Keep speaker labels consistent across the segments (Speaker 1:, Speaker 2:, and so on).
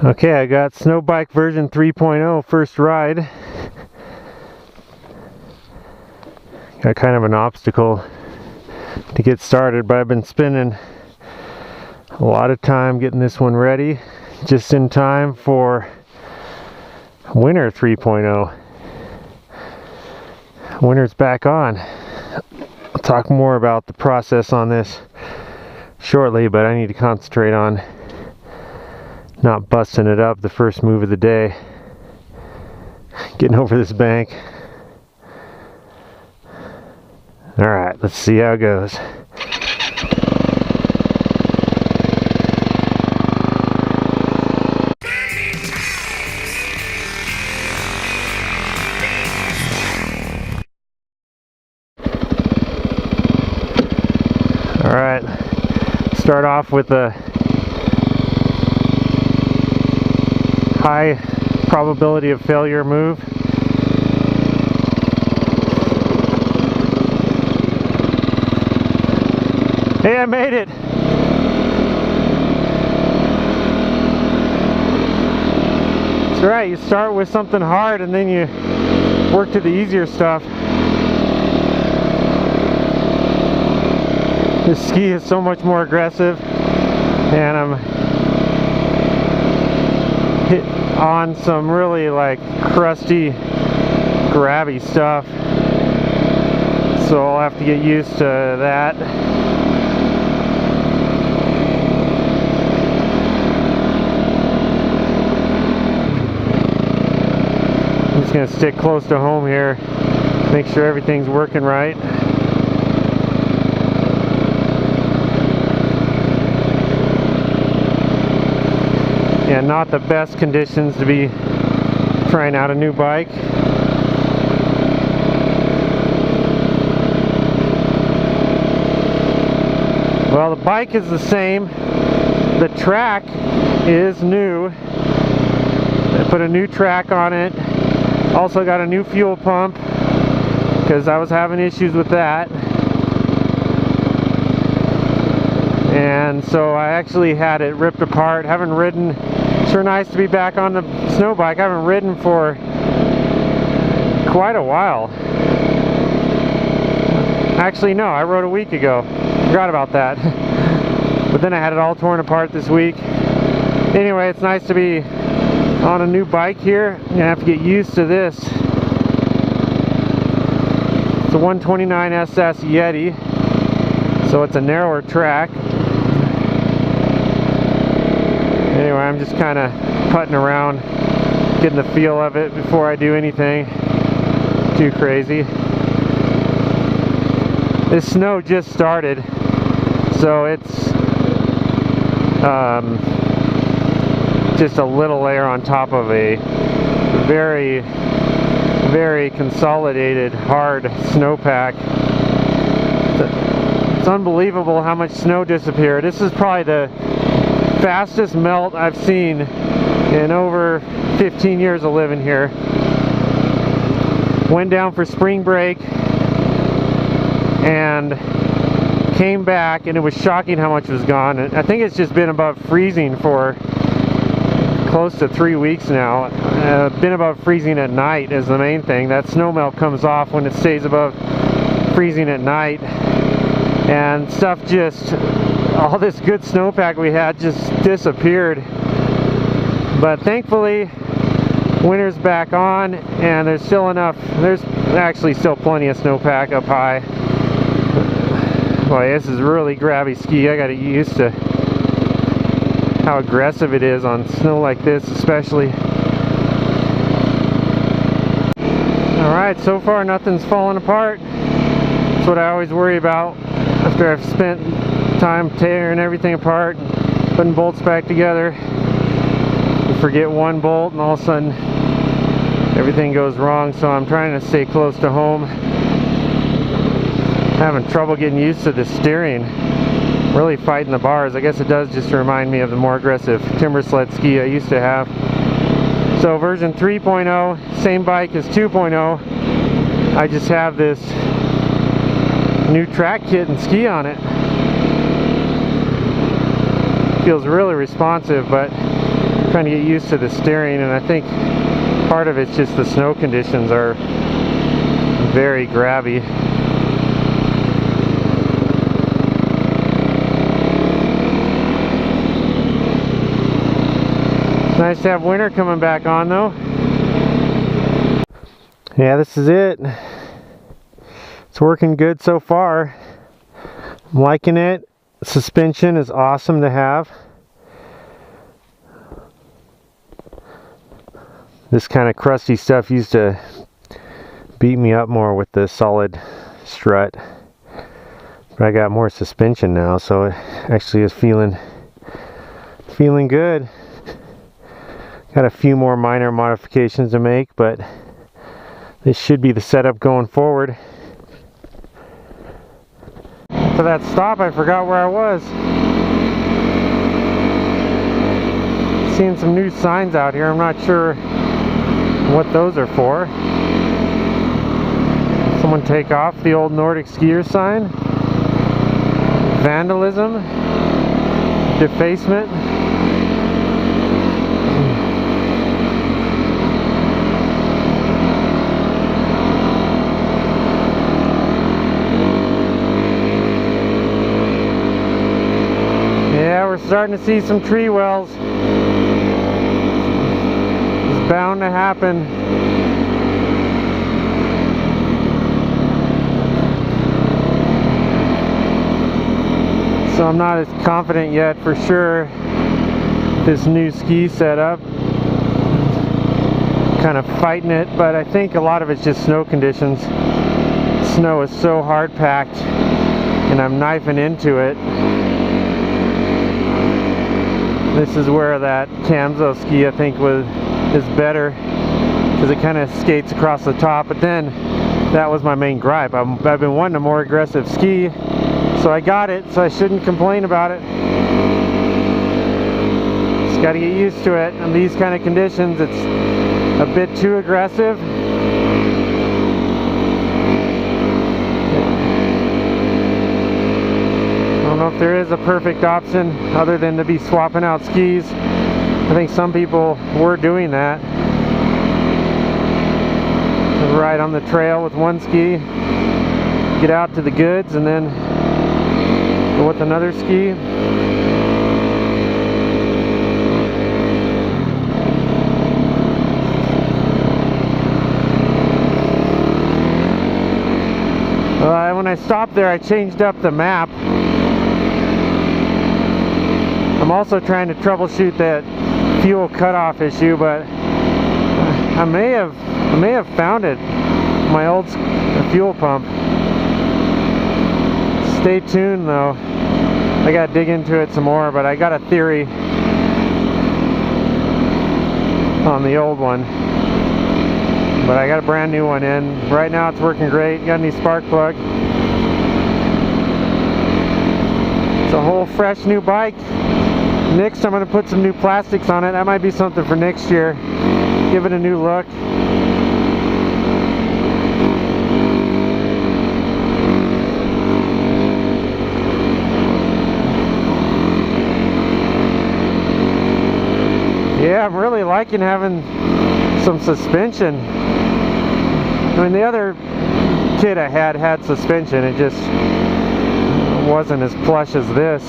Speaker 1: Okay, I got Snowbike version 3.0 first ride. Got kind of an obstacle to get started, but I've been spending a lot of time getting this one ready just in time for winter 3.0. Winter's back on. I'll talk more about the process on this shortly, but I need to concentrate on not busting it up the first move of the day. Getting over this bank. Alright, let's see how it goes. Alright, start off with a high probability of failure move. Hey, I made it! That's right, you start with something hard and then you work to the easier stuff. This ski is so much more aggressive, and I'm hit on some really like crusty, grabby stuff, so I'll have to get used to that. I'm just going to stick close to home here, make sure everything's working right. Yeah, not the best conditions to be trying out a new bike. Well, the bike is the same. The track is new. I put a new track on it. Also got a new fuel pump because I was having issues with that. And so I actually had it ripped apart. Haven't ridden. Sure nice to be back on the snow bike. I haven't ridden for quite a while. Actually, no, I rode a week ago. Forgot about that. But then I had it all torn apart this week. Anyway, it's nice to be on a new bike here. I'm gonna have to get used to this. It's a 129 SS Yeti, so it's a narrower track. Anyway, I'm just kind of putting around, getting the feel of it before I do anything too crazy. This snow just started, so it's just a little layer on top of a very, very consolidated, hard snowpack. It's unbelievable how much snow disappeared. This is probably the fastest melt I've seen in over 15 years of living here. Went down for spring break and came back, and it was shocking how much was gone. I think it's just been above freezing for close to 3 weeks now. Been above freezing at night is the main thing. That snow melt comes off when it stays above freezing at night, and stuff just, all this good snowpack we had just disappeared. But thankfully winter's back on, and there's still enough, there's actually still plenty of snowpack up high. Boy, this is really grabby ski. I gotta get used to how aggressive it is on snow like this especially. Alright, so far nothing's falling apart. That's what I always worry about after I've spent time tearing everything apart, putting bolts back together. You forget one bolt and all of a sudden everything goes wrong, so I'm trying to stay close to home. Having trouble getting used to the steering, really fighting the bars. I guess it does just remind me of the more aggressive timber sled ski I used to have. So version 3.0, same bike as 2.0. I just have this new track kit and ski on it. Feels really responsive, but trying to get used to the steering, and I think part of it's just the snow conditions are very grabby. It's nice to have winter coming back on though. Yeah, this is it. It's working good so far. I'm liking it. Suspension is awesome to have. This kind of crusty stuff used to beat me up more with the solid strut, but I got more suspension now, so it actually is feeling good. Got a few more minor modifications to make, but this should be the setup going forward. For that stop, I forgot where I was. Seeing some new signs out here. I'm not sure what those are for. Someone take off the old Nordic skier sign. Vandalism. Defacement. Yeah, we're starting to see some tree wells. It's bound to happen. So I'm not as confident yet for sure this new ski setup. Kind of fighting it, but I think a lot of it's just snow conditions. Snow is so hard packed and I'm knifing into it. This is where that Camzo ski I think is better, because it kind of skates across the top, but then that was my main gripe. I've been wanting a more aggressive ski, so I got it, so I shouldn't complain about it. Just got to get used to it. In these kind of conditions, it's a bit too aggressive. I don't know if there is a perfect option other than to be swapping out skis. I think some people were doing that. Ride on the trail with one ski, get out to the goods, and then go with another ski. When I stopped there, I changed up the map. I'm also trying to troubleshoot that fuel cutoff issue, but I may have found it. My old fuel pump. Stay tuned though. I gotta dig into it some more, but I got a theory on the old one. But I got a brand new one in. Right now it's working great. Got a new spark plug. It's a whole fresh new bike. Next I'm going to put some new plastics on it. That might be something for next year. Give it a new look. Yeah, I'm really liking having some suspension. I mean, the other kit I had suspension. It just wasn't as plush as this.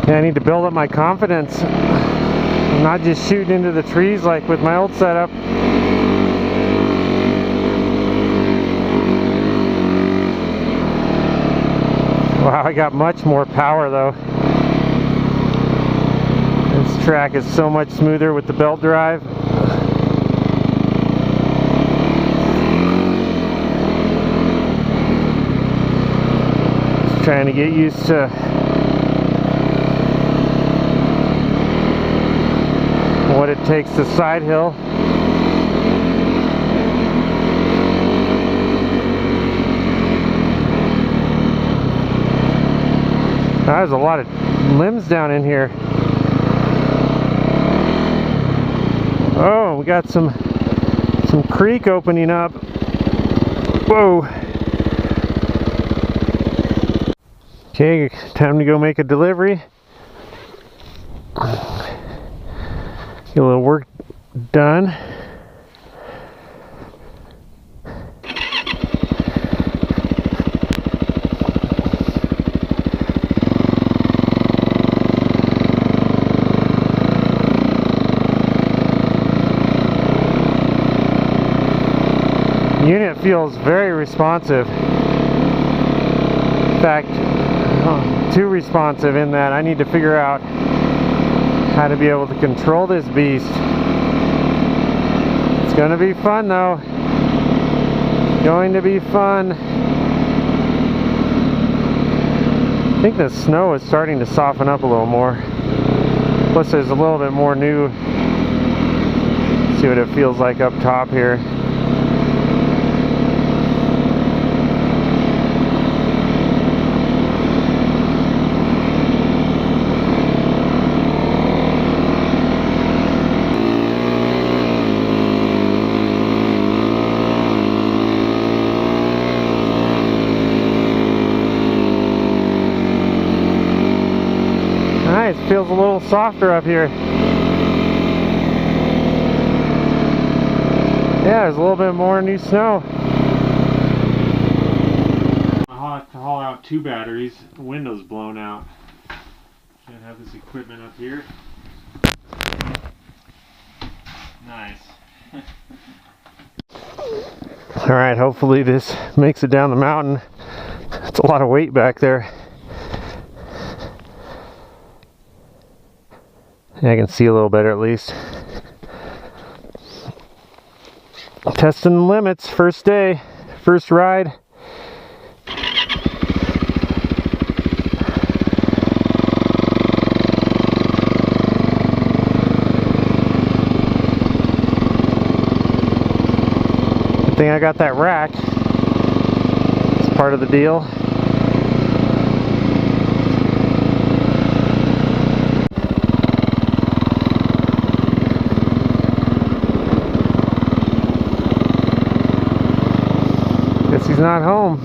Speaker 1: Yeah, I need to build up my confidence. I'm not just shooting into the trees like with my old setup. Wow, I got much more power though. This track is so much smoother with the belt drive. Just trying to get used to what it takes to side hill. There's a lot of limbs down in here. Oh, we got some creek opening up. Whoa. Okay, time to go make a delivery. Get a little work done. Unit feels very responsive. In fact, too responsive in that I need to figure out how to be able to control this beast. It's going to be fun though. It's going to be fun. I think the snow is starting to soften up a little more. Plus there's a little bit more new. Let's see what it feels like up top here. Nice, feels a little softer up here. Yeah, there's a little bit more new snow. I'll have to haul out 2 batteries. The window's blown out. Can't have this equipment up here. Nice. Alright, hopefully this makes it down the mountain. It's a lot of weight back there. I can see a little better at least. Testing the limits, first day, first ride. Good thing I got that rack. It's part of the deal. He's not home.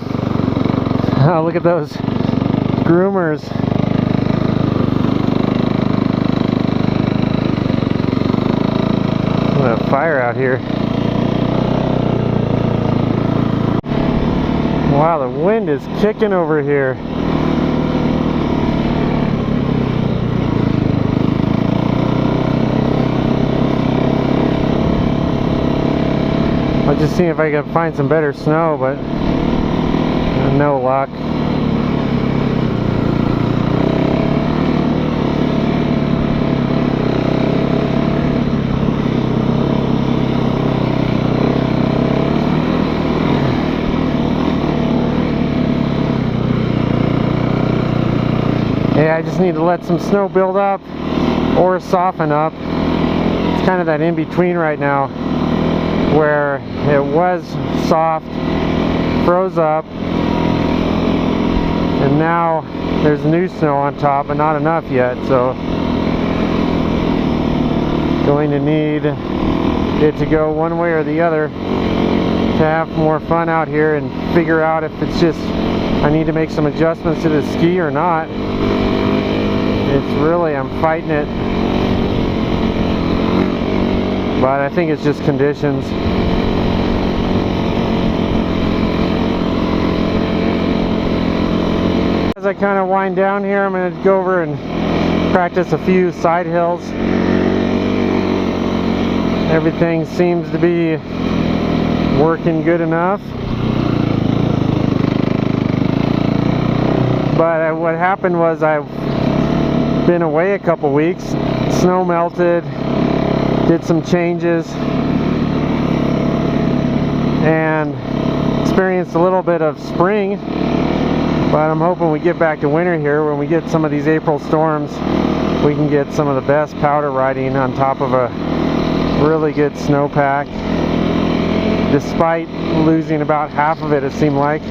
Speaker 1: Oh, look at those groomers. What a fire out here. Wow, the wind is kicking over here. I'll just see if I can find some better snow, but no luck. Yeah, I just need to let some snow build up or soften up. It's kind of that in between right now, where it was soft, froze up, and now there's new snow on top, but not enough yet, so going to need it to go one way or the other to have more fun out here and figure out if it's just I need to make some adjustments to the ski or not. It's really, I'm fighting it, but I think it's just conditions. As I kind of wind down here, I'm going to go over and practice a few side hills. Everything seems to be working good enough. But what happened was I've been away a couple weeks. Snow melted, did some changes, and experienced a little bit of spring. But I'm hoping we get back to winter here. When we get some of these April storms, we can get some of the best powder riding on top of a really good snowpack, despite losing about half of it, it seemed like.